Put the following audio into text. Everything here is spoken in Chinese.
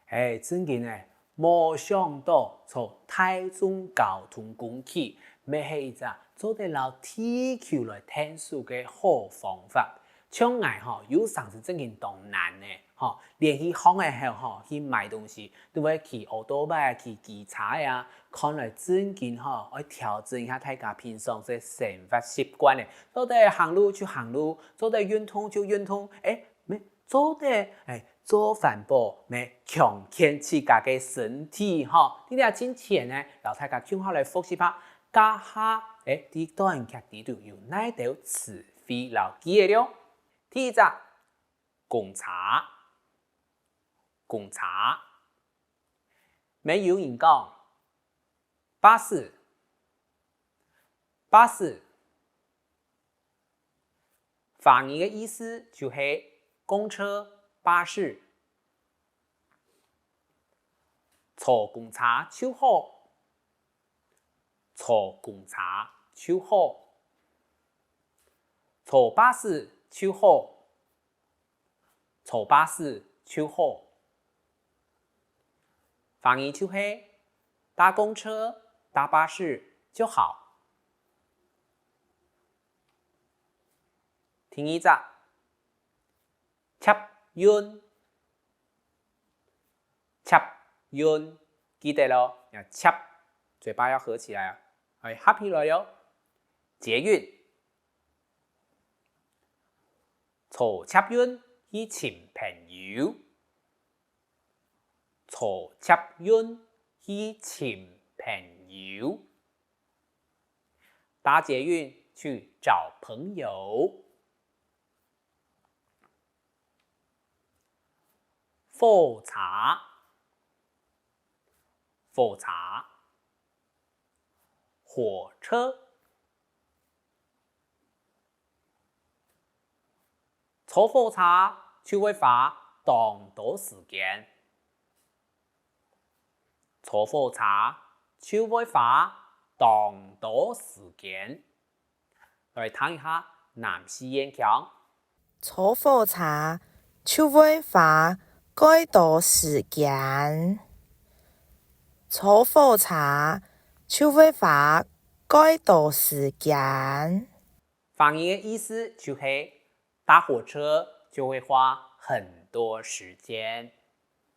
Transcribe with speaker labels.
Speaker 1: 真嘅呢，冇想到坐大众交通工具，咪係一隻做得到地球來探索嘅好方法。像我有上次真嘅當難呢，連去航嘅時候去買東西，都會去奧多拜、去機車啊，看來真嘅要調整一下大家平常嘅生活習慣咧。做得行路就行路，做得運動就運動，做得做環保，咪強健自家嘅身體哈。呢啲真錢呢，由大家聽下來複習下，家下啲多人劇啲度有哪條詞彙留記嘅了？第一隻公車，公車，咪有人講巴士，巴士，反義嘅意思就係公車、巴士。坐公車就好，坐公車就好，坐巴士就好，坐巴士就好。反義就係搭公車、搭巴士就好。聽一隻，插運，插運，記得咯，要插，嘴巴要合起來啊，合起來喲。捷運，坐捷運去尋朋友，坐捷運去尋朋友，搭捷運去找朋友。火車，火車，火車，坐火車就會花當多時間，坐火車就會花當多時間。來聽一下南西演講。
Speaker 2: 坐火車就會花幾多時間？坐火車就會花幾多時間？
Speaker 1: 反義嘅意思就係搭火車就會花很多時間。